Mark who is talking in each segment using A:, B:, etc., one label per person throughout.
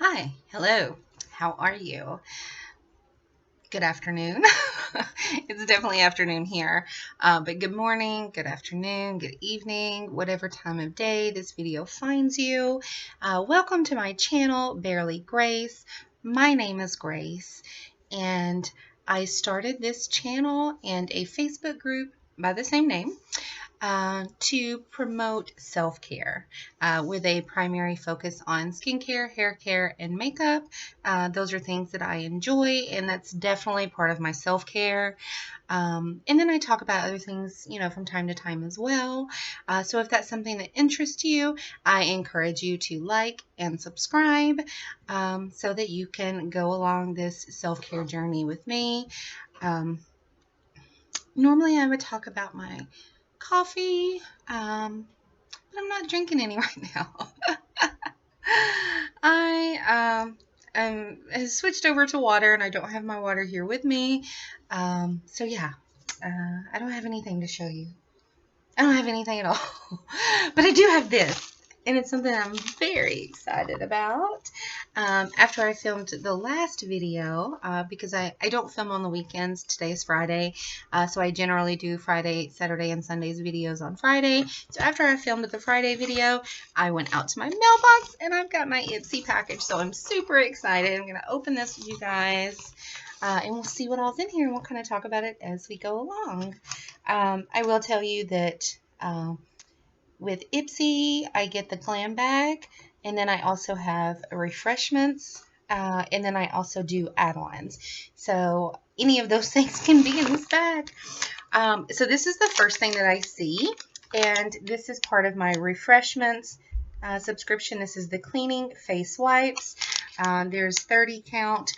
A: Hi, hello, how are you? Good afternoon. It's definitely afternoon here, but good morning, good afternoon, good evening, whatever time of day this video finds you. Welcome to my channel, Barely Grace. My name is Grace, and I started this channel and a Facebook group by the same name to promote self-care with a primary focus on skincare, hair care, and makeup. Those are things that I enjoy, and that's definitely part of my self-care. And then I talk about other things, from time to time as well. So if that's something that interests you, I encourage you to like and subscribe so that you can go along this self-care journey with me. Normally I would talk about my coffee, but I'm not drinking any right now. I have switched over to water, and I don't have my water here with me. So yeah, I don't have anything to show you. I don't have anything at all, but I do have this. And it's something I'm very excited about. After I filmed the last video, because I don't film on the weekends. Today is Friday, so I generally do Friday, Saturday, and Sunday's videos on Friday. So after I filmed the Friday video, I went out to my mailbox, and I've got my Ipsy package, so I'm super excited. I'm going to open this with you guys, and we'll see what all's in here, and we'll kind of talk about it as we go along. I will tell you that with Ipsy, I get the Glam bag, and then I also have Refreshments, and then I also do add-ons. So any of those things can be in this bag. So this is the first thing that I see, and this is part of my Refreshments subscription. This is the cleaning face wipes. There's 30 count.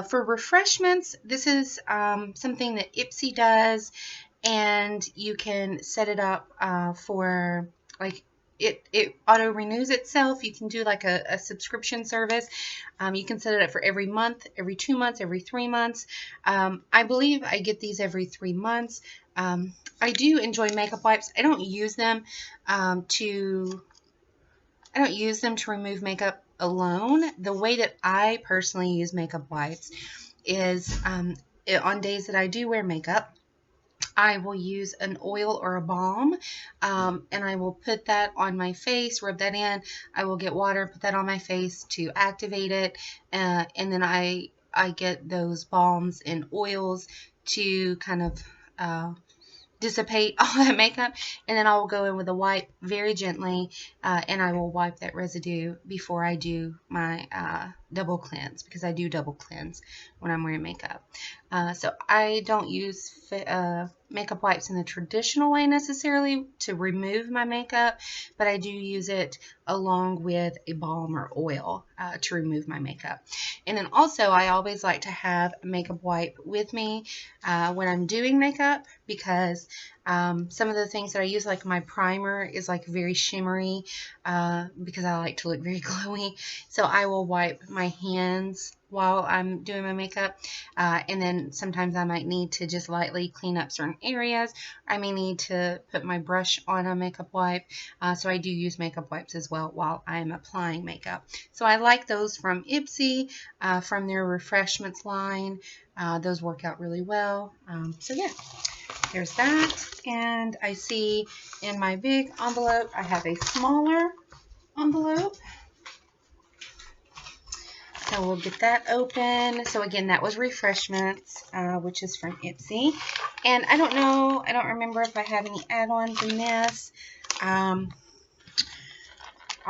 A: For Refreshments, this is something that Ipsy does, and you can set it up for like it auto renews itself. You can do like a subscription service. You can set it up for every month, every 2 months, every 3 months. I believe I get these every 3 months. I do enjoy makeup wipes. I don't use them to remove makeup alone. The way that I personally use makeup wipes is on days that I do wear makeup, I will use an oil or a balm, and I will put that on my face, rub that in. I will get water, put that on my face to activate it, and then I get those balms and oils to kind of dissipate all that makeup, and then I will go in with a wipe very gently, and I will wipe that residue before I do my double cleanse, because I do double cleanse when I'm wearing makeup. So I don't use makeup wipes in the traditional way necessarily to remove my makeup, but I do use it along with a balm or oil to remove my makeup. And then also I always like to have a makeup wipe with me when I'm doing makeup, because some of the things that I use, like my primer is like very shimmery because I like to look very glowy. So I will wipe my hands while I'm doing my makeup, and then sometimes I might need to just lightly clean up certain areas. I may need to put my brush on a makeup wipe, so I do use makeup wipes as well while I'm applying makeup. So I like those from Ipsy, from their Refreshments line. Those work out really well. So yeah, there's that. And I see in my big envelope I have a smaller envelope. So we'll get that open. So again, that was Refreshments, which is from Ipsy. And I don't remember if I have any add-ons in this. I'll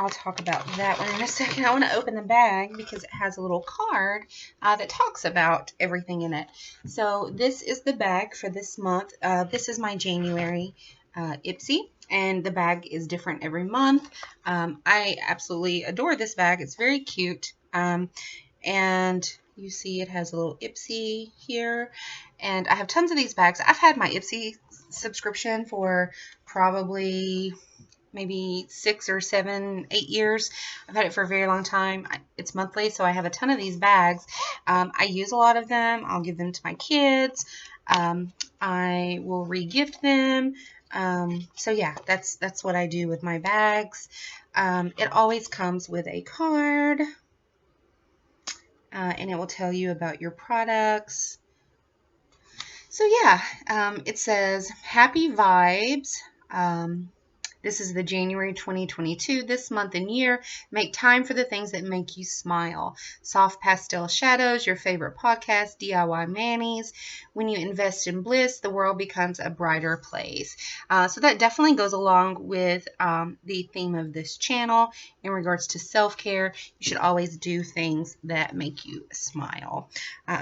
A: talk about that one in a second. I want to open the bag because it has a little card that talks about everything in it. So this is the bag for this month. This is my January Ipsy, and the bag is different every month. I absolutely adore this bag. It's very cute. And you see it has a little Ipsy here, and I have tons of these bags. I've had my Ipsy subscription for probably maybe 6 or 7, 8 years. I've had it for a very long time. It's monthly, so I have a ton of these bags. I use a lot of them. I'll give them to my kids. I will re-gift them. So yeah, that's what I do with my bags. It always comes with a card. and it will tell you about your products. So yeah, it says happy vibes. This is the January 2022. This month and year, make time for the things that make you smile. Soft pastel shadows, your favorite podcast, DIY manis. When you invest in bliss, the world becomes a brighter place. So that definitely goes along with the theme of this channel in regards to self-care. You should always do things that make you smile.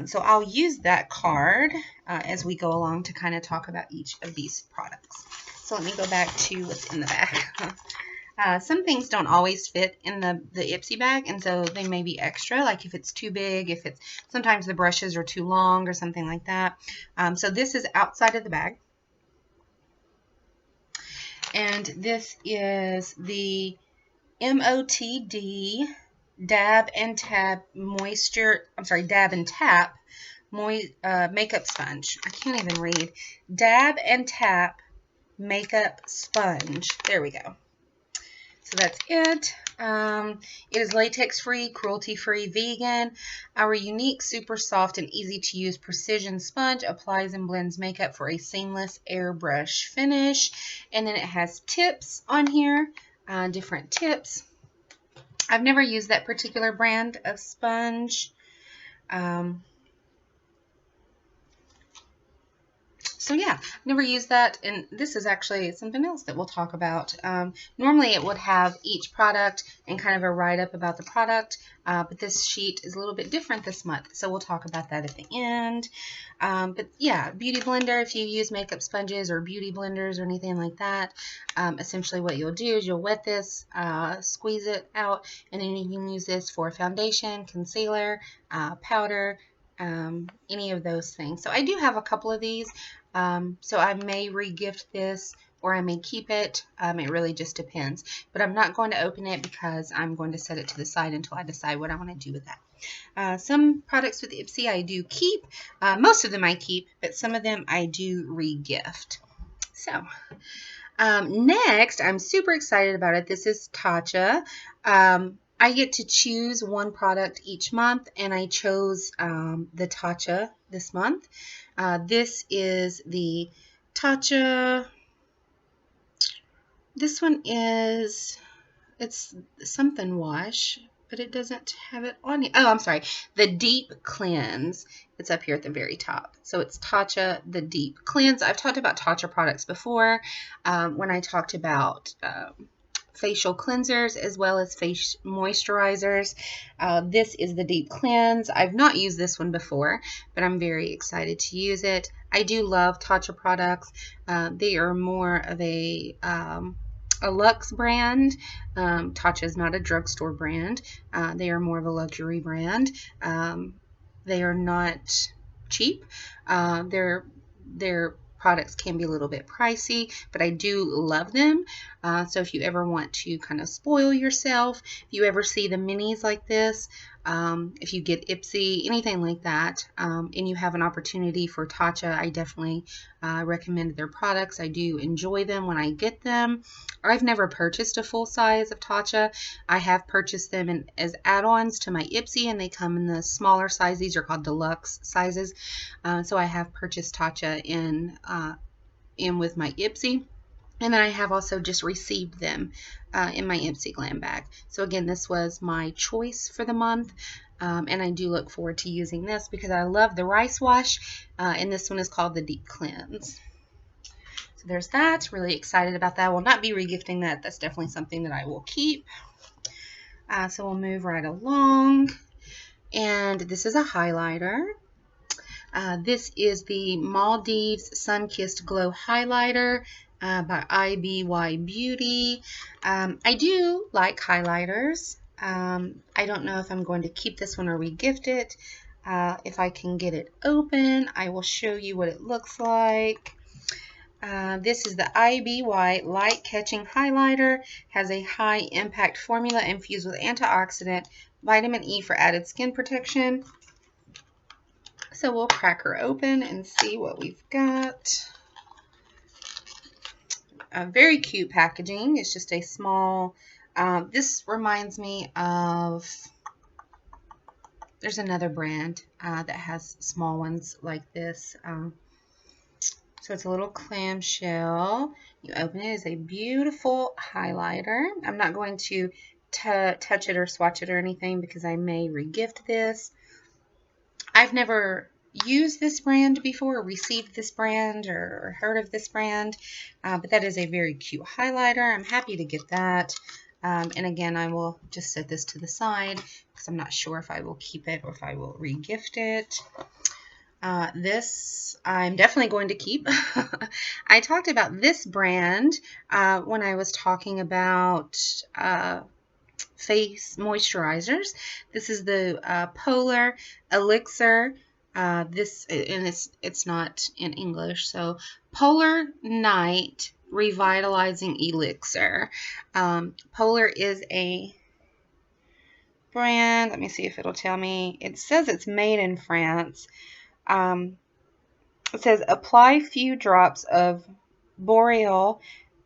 A: So I'll use that card as we go along to kind of talk about each of these products. So let me go back to what's in the bag. Some things don't always fit in the Ipsy bag, and so they may be extra, like if it's too big, if it's sometimes the brushes are too long or something like that. So this is outside of the bag. And this is the MOTD Dab and Tap Makeup Sponge. I can't even read. Dab and Tap Makeup Sponge. There we go. So that's it. It is latex-free, cruelty-free, vegan. Our unique, super soft, and easy-to-use precision sponge applies and blends makeup for a seamless airbrush finish. And then it has tips on here, different tips. I've never used that particular brand of sponge. So yeah, never used that, and this is actually something else that we'll talk about. Normally it would have each product and kind of a write-up about the product, but this sheet is a little bit different this month, so we'll talk about that at the end. But yeah, beauty blender, if you use makeup sponges or beauty blenders or anything like that, essentially what you'll do is you'll wet this, squeeze it out, and then you can use this for foundation, concealer, powder, any of those things. So I do have a couple of these. So I may regift this or I may keep it. It really just depends. But I'm not going to open it because I'm going to set it to the side until I decide what I want to do with that. Some products with Ipsy I do keep. Most of them I keep, but some of them I do regift. So next, I'm super excited about it. This is Tatcha. I get to choose one product each month, and I chose the Tatcha this month. This is the Tatcha. This one it's something wash, but it doesn't have it on here. Oh, I'm sorry. The Deep Cleanse. It's up here at the very top. So it's Tatcha, the Deep Cleanse. I've talked about Tatcha products before when I talked about facial cleansers as well as face moisturizers. This is the Deep Cleanse. I've not used this one before, but I'm very excited to use it. I do love Tatcha products. They are more of a luxe brand. Tatcha is not a drugstore brand. They are more of a luxury brand. They are not cheap. Their products can be a little bit pricey, but I do love them. So if you ever want to kind of spoil yourself, if you ever see the minis like this, if you get Ipsy, anything like that, and you have an opportunity for Tatcha, I definitely recommend their products. I do enjoy them when I get them. I've never purchased a full size of Tatcha. I have purchased them as add-ons to my Ipsy, and they come in the smaller size. These are called deluxe sizes. So I have purchased Tatcha in with my Ipsy. And then I have also just received them in my Ipsy Glam bag. So again, this was my choice for the month. And I do look forward to using this because I love the rice wash. And this one is called the Deep Cleanse. So there's that. Really excited about that. I will not be regifting that. That's definitely something that I will keep. So we'll move right along. And this is a highlighter. This is the Maldives Sun-Kissed Glow Highlighter by IBY Beauty. I do like highlighters. I don't know if I'm going to keep this one or regift it. If I can get it open, I will show you what it looks like. This is the IBY Light Catching Highlighter. Has a high impact formula infused with antioxidant, vitamin E for added skin protection. So we'll crack her open and see what we've got. Very cute packaging. It's just a small, this reminds me of there's another brand that has small ones like this. So it's a little clamshell. You open it. It's a beautiful highlighter. I'm not going to touch it or swatch it or anything because I may regift this. I've never used this brand before, received this brand, or heard of this brand, but that is a very cute highlighter. I'm happy to get that. And again, I will just set this to the side because I'm not sure if I will keep it or if I will regift it. This I'm definitely going to keep. I talked about this brand when I was talking about face moisturizers. This is the Polaar Elixir. This and it's not in English, so Polaar Night Revitalizing Elixir. Polaar is a brand. Let me see if it'll tell me. It says it's made in France. It says apply few drops of boreal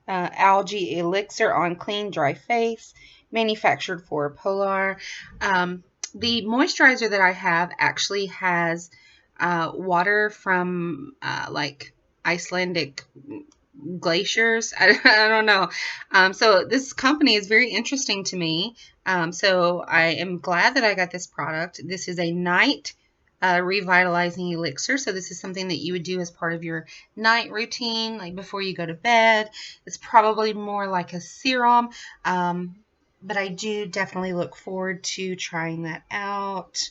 A: algae elixir on clean, dry face. Manufactured for Polaar. The moisturizer that I have actually has water from like Icelandic glaciers. I don't know. So this company is very interesting to me. So I am glad that I got this product. This is a night revitalizing elixir. So this is something that you would do as part of your night routine, like before you go to bed. It's probably more like a serum, but I do definitely look forward to trying that out.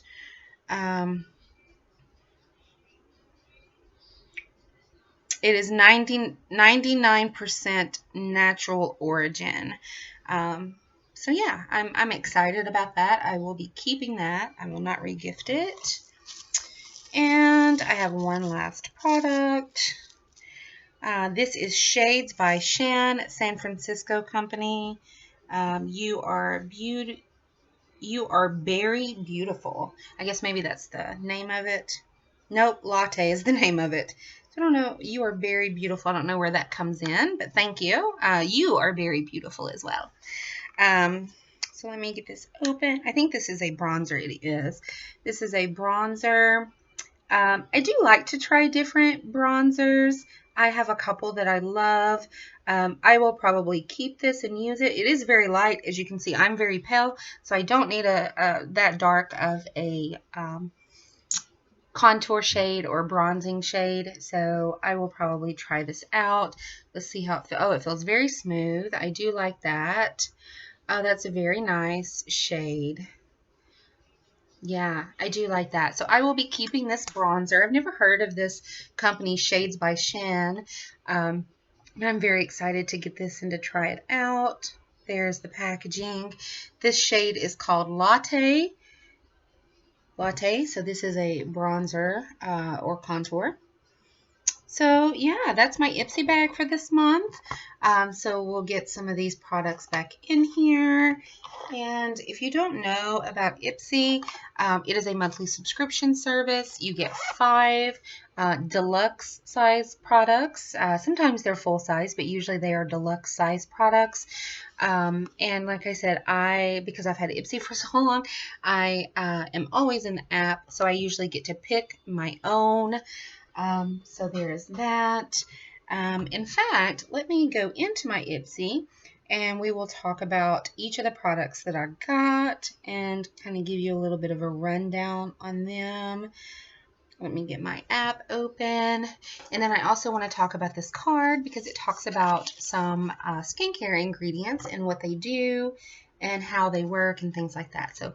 A: It is 99% natural origin. So yeah, I'm excited about that. I will be keeping that. I will not regift it. And I have one last product. This is Shades by Shan, San Francisco company. You are very beautiful. I guess maybe that's the name of it. Nope, Latte is the name of it. So I don't know. You are very beautiful. I don't know where that comes in, but thank you. You are very beautiful as well. So let me get this open. I think this is a bronzer. It is. This is a bronzer. I do like to try different bronzers. I have a couple that I love. I will probably keep this and use it. It is very light. As you can see, I'm very pale, so I don't need that dark of a contour shade or bronzing shade. So I will probably try this out. Let's see how it feels. Oh, it feels very smooth. I do like that. That's a very nice shade. Yeah, I do like that. So I will be keeping this bronzer. I've never heard of this company, Shades by Shan, but I'm very excited to get this and to try it out. There's the packaging. This shade is called Latte. Latte. So this is a bronzer or contour. So yeah, that's my Ipsy bag for this month. So we'll get some of these products back in here. And if you don't know about Ipsy, it is a monthly subscription service. You get 5 deluxe size products. Sometimes they're full size, but usually they are deluxe size products. And like I said, because I've had Ipsy for so long, I am always in the app. So I usually get to pick my own. So there's that. In fact, let me go into my Ipsy and we will talk about each of the products that I got and kind of give you a little bit of a rundown on them. Let me get my app open. And then I also want to talk about this card because it talks about some skincare ingredients and what they do and how they work and things like that. So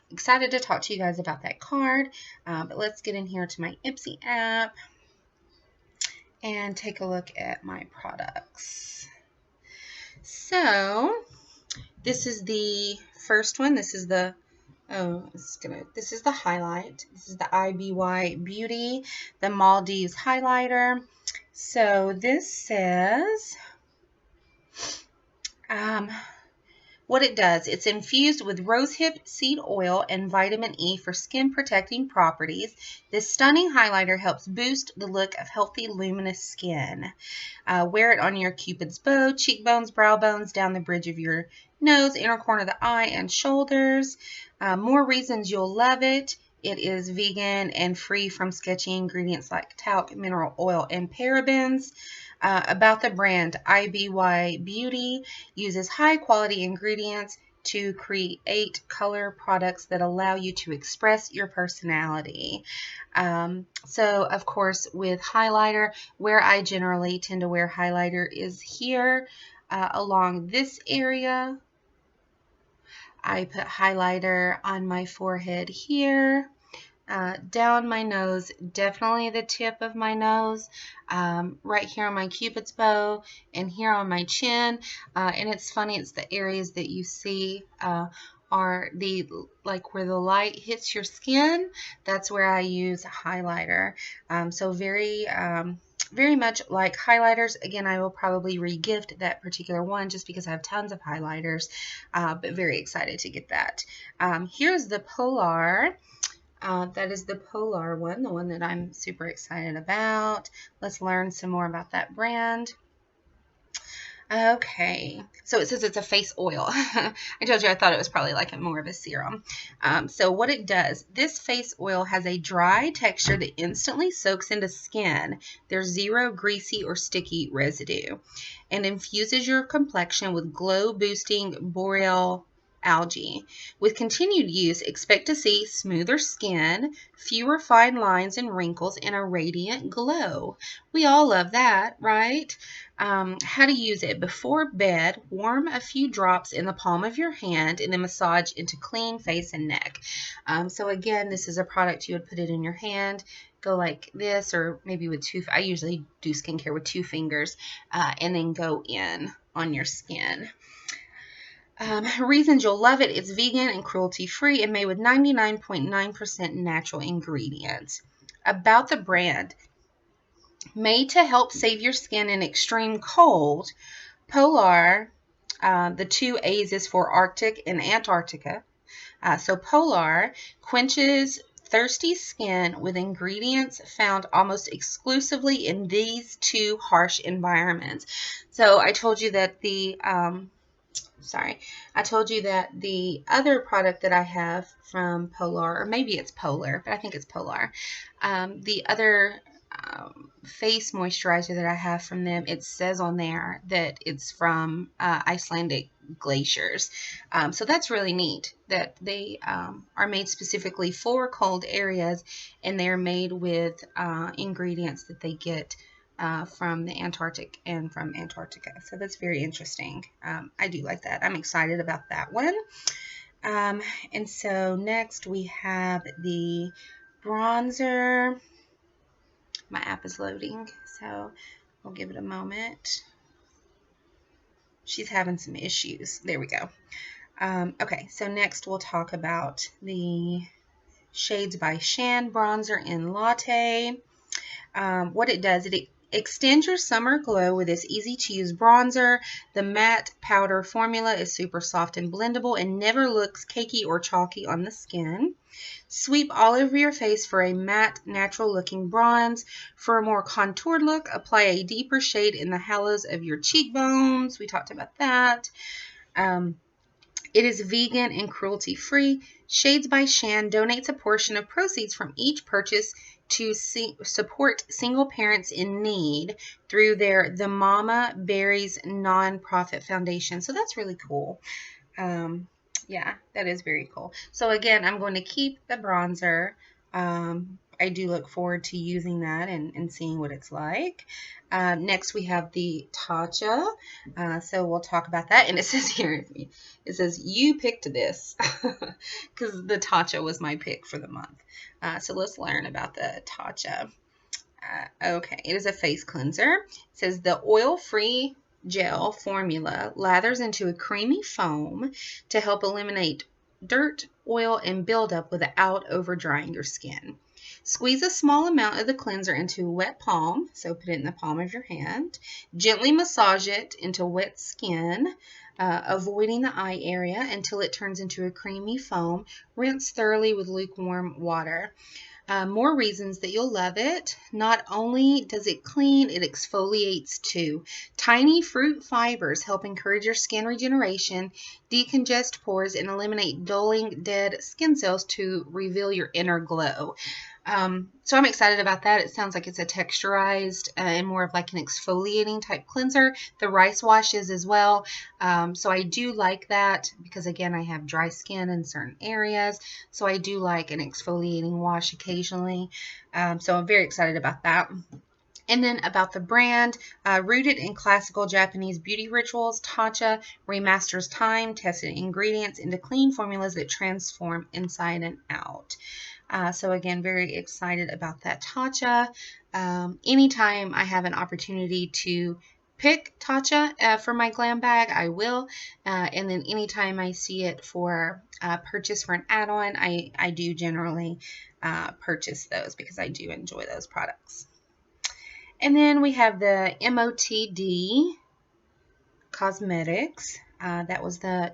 A: excited to talk to you guys about that card. But let's get in here to my Ipsy app and take a look at my products. So this is the first one. This is the this is the highlight. This is the IBY Beauty, the Maldives highlighter. So this says what it does, it's infused with rosehip seed oil and vitamin E for skin protecting properties. This stunning highlighter helps boost the look of healthy, luminous skin. Wear it on your cupid's bow, cheekbones, brow bones, down the bridge of your nose, inner corner of the eye, and shoulders. More reasons you'll love it. It is vegan and free from sketchy ingredients like talc, mineral oil, and parabens. About the brand, IBY Beauty uses high quality ingredients to create color products that allow you to express your personality. So, of course, with highlighter, where I generally tend to wear highlighter is here along this area. I put highlighter on my forehead here. Down my nose, definitely the tip of my nose, right here on my cupid's bow, and here on my chin. And it's funny, it's the areas that you see are the, like where the light hits your skin. That's where I use highlighter. So very much like highlighters. Again, I will probably re-gift that particular one just because I have tons of highlighters, but very excited to get that. Here's the Polaar. That is the Polaar one, the one that I'm super excited about. Let's learn some more about that brand. Okay, so it says it's a face oil. I told you I thought it was probably like more of a serum. So what it does, this face oil has a dry texture that instantly soaks into skin. There's zero greasy or sticky residue, and infuses your complexion with glow-boosting boreal algae. With continued use, expect to see smoother skin, fewer fine lines and wrinkles, and a radiant glow. We all love that, right? How to use it. Before bed, warm a few drops in the palm of your hand and then massage into clean face and neck. So again, this is a product you would put it in your hand, go like this, or maybe with two. I usually do skincare with 2 fingers, and then go in on your skin. Reasons you'll love it. It's vegan and cruelty-free and made with 99.9% natural ingredients. About the brand. Made to help save your skin in extreme cold, Polaar, the 2 A's is for Arctic and Antarctica. So Polaar quenches thirsty skin with ingredients found almost exclusively in these 2 harsh environments. So I told you that the other product that I have from Polaar, or maybe it's Polar, but I think it's Polaar. The other face moisturizer that I have from them, it says on there that it's from Icelandic glaciers. So that's really neat that they are made specifically for cold areas, and they're made with ingredients that they get from the Antarctic and from Antarctica. So that's very interesting. I do like that. I'm excited about that one. And so next we have the bronzer. My app is loading, so we'll give it a moment. She's having some issues. There we go. Okay, so next we'll talk about the Shades by Shan bronzer in Latte. What it does, it extends your summer glow with this easy-to-use bronzer. The matte powder formula is super soft and blendable and never looks cakey or chalky on the skin. Sweep all over your face for a matte, natural-looking bronze. For a more contoured look, apply a deeper shade in the hollows of your cheekbones. We talked about that. It is vegan and cruelty-free. Shades by Shan donates a portion of proceeds from each purchase to support single parents in need through their The Mama Berries nonprofit foundation. So that's really cool. Yeah, that is very cool. So again, I'm going to keep the bronzer. I do look forward to using that and seeing what it's like. Next, we have the Tatcha. So we'll talk about that. And it says here, it says, you picked this because the Tatcha was my pick for the month. So let's learn about the Tatcha. Okay, it is a face cleanser. It says the oil-free gel formula lathers into a creamy foam to help eliminate dirt, oil, and buildup without over-drying your skin. Squeeze a small amount of the cleanser into a wet palm, so put it in the palm of your hand. Gently massage it into wet skin. avoiding the eye area until it turns into a creamy foam. Rinse thoroughly with lukewarm water. More reasons that you'll love it. Not only does it clean, it exfoliates too. Tiny fruit fibers help encourage your skin regeneration, decongest pores, and eliminate dead skin cells to reveal your inner glow. So I'm excited about that. It sounds like it's a texturized and more of like an exfoliating type cleanser. The rice wash is as well. So I do like that because, again, I have dry skin in certain areas. So I do like an exfoliating wash occasionally. So I'm very excited about that. And then about the brand, rooted in classical Japanese beauty rituals, Tatcha remasters time-tested ingredients into clean formulas that transform inside and out. So again, very excited about that Tatcha. Anytime I have an opportunity to pick Tatcha for my Glam bag, I will. And then anytime I see it for purchase for an add-on, I do generally purchase those because I do enjoy those products. And then we have the MOTD Cosmetics. That was the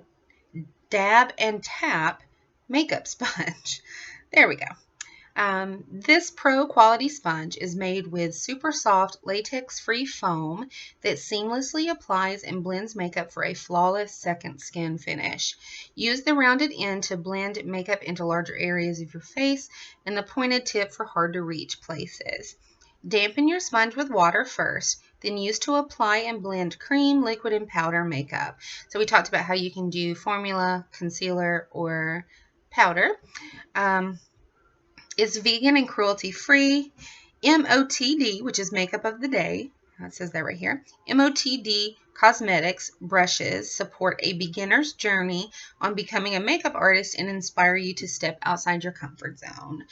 A: Dab and Tap makeup sponge. There we go. This pro quality sponge is made with super soft latex-free foam that seamlessly applies and blends makeup for a flawless second skin finish. Use the rounded end to blend makeup into larger areas of your face and the pointed tip for hard to reach places. Dampen your sponge with water first, then use to apply and blend cream, liquid, and powder makeup. So we talked about how you can do formula, concealer, or powder. It's vegan and cruelty-free. MOTD, which is makeup of the day, it says that right here. MOTD Cosmetics brushes support a beginner's journey on becoming a makeup artist and inspire you to step outside your comfort zone.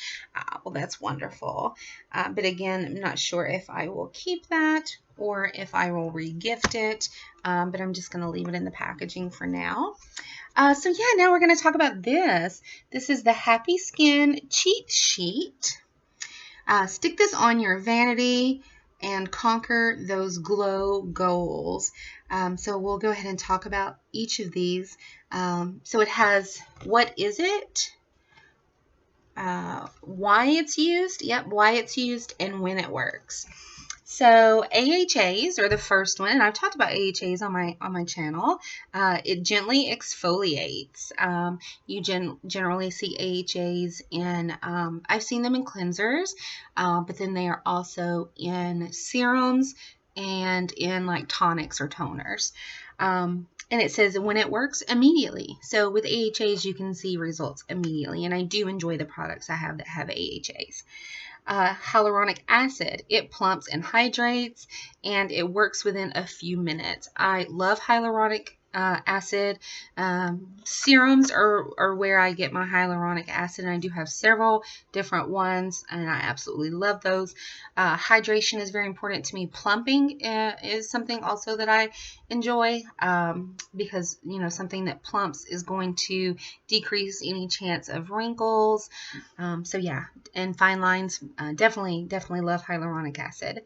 A: Well, that's wonderful. But again, I'm not sure if I will keep that or if I will re-gift it. But I'm just going to leave it in the packaging for now. So yeah, now we're going to talk about this. This is the Happy Skin Cheat Sheet. Stick this on your vanity and conquer those glow goals. So we'll go ahead and talk about each of these. So it has what is it, why it's used, why it's used, and when it works. So AHAs are the first one, and I've talked about AHAs on my channel. It gently exfoliates. You generally see AHAs in, I've seen them in cleansers, but then they are also in serums and in like tonics or toners. And it says when it works immediately. So with AHAs, you can see results immediately, and I do enjoy the products I have that have AHAs. Hyaluronic acid. It plumps and hydrates, and it works within a few minutes. I love hyaluronic acid. Serums are where I get my hyaluronic acid, and I do have several different ones, and I absolutely love those. Hydration is very important to me. Plumping is something also that I enjoy because, you know, something that plumps is going to decrease any chance of wrinkles. So yeah, and fine lines, definitely love hyaluronic acid.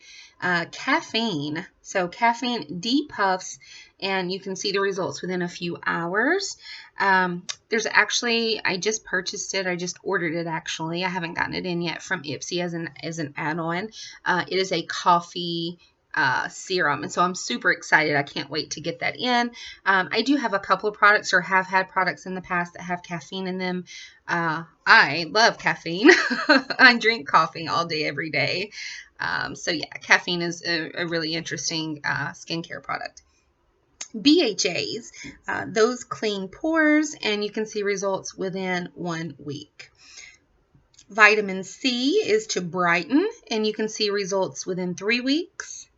A: Caffeine. So caffeine depuffs, and you can see the results within a few hours. There's actually, I just purchased it. I just ordered it actually. I haven't gotten it in yet from Ipsy as an add-on. It is a coffee serum, and so I'm super excited. I can't wait to get that in. I do have a couple of products, or have had products in the past that have caffeine in them. I love caffeine. I drink coffee all day, every day. So yeah, caffeine is a really interesting skincare product. BHAs, those clean pores, and you can see results within 1 week. Vitamin C is to brighten, and you can see results within 3 weeks.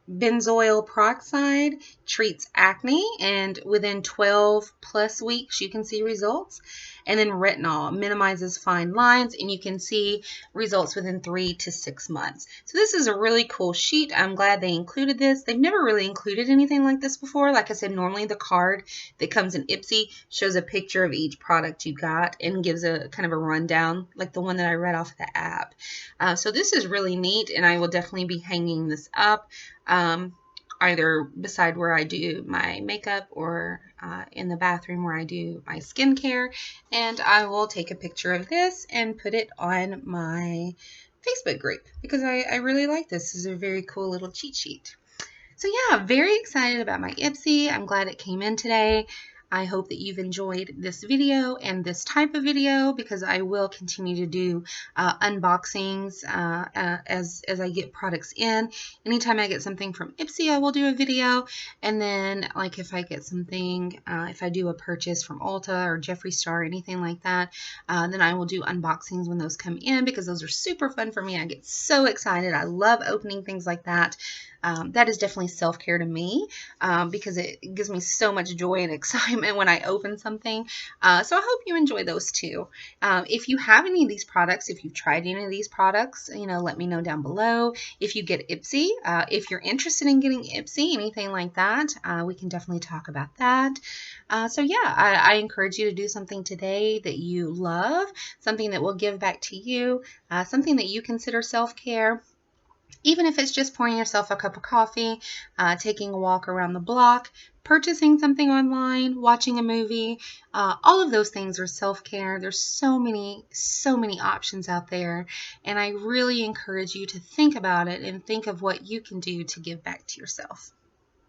A: Benzoyl peroxide treats acne, and within 12 plus weeks you can see results. And then retinol minimizes fine lines, and you can see results within 3 to 6 months. So this is a really cool sheet. I'm glad they included this. They've never really included anything like this before. Like I said, normally the card that comes in Ipsy shows a picture of each product you got and gives a kind of a rundown, like the one that I read off the app. So this is really neat, and I will definitely be hanging this up. either beside where I do my makeup or in the bathroom where I do my skincare. And I will take a picture of this and put it on my Facebook group because I really like this. This is a very cool little cheat sheet. So yeah, very excited about my Ipsy. I'm glad it came in today. I hope that you've enjoyed this video and this type of video because I will continue to do unboxings as I get products in. Anytime I get something from Ipsy, I will do a video. And then like if I get something, if I do a purchase from Ulta or Jeffree Star, anything like that, then I will do unboxings when those come in because those are super fun for me. I get so excited. I love opening things like that. That is definitely self-care to me because it gives me so much joy and excitement when I open something. So I hope you enjoy those too. If you have any of these products, if you've tried any of these products, let me know down below. If you get Ipsy, if you're interested in getting Ipsy, anything like that, we can definitely talk about that. So yeah, I encourage you to do something today that you love, something that will give back to you, something that you consider self-care. Even if it's just pouring yourself a cup of coffee, taking a walk around the block, purchasing something online, watching a movie, all of those things are self-care. There's so many options out there. And I really encourage you to think about it and think of what you can do to give back to yourself.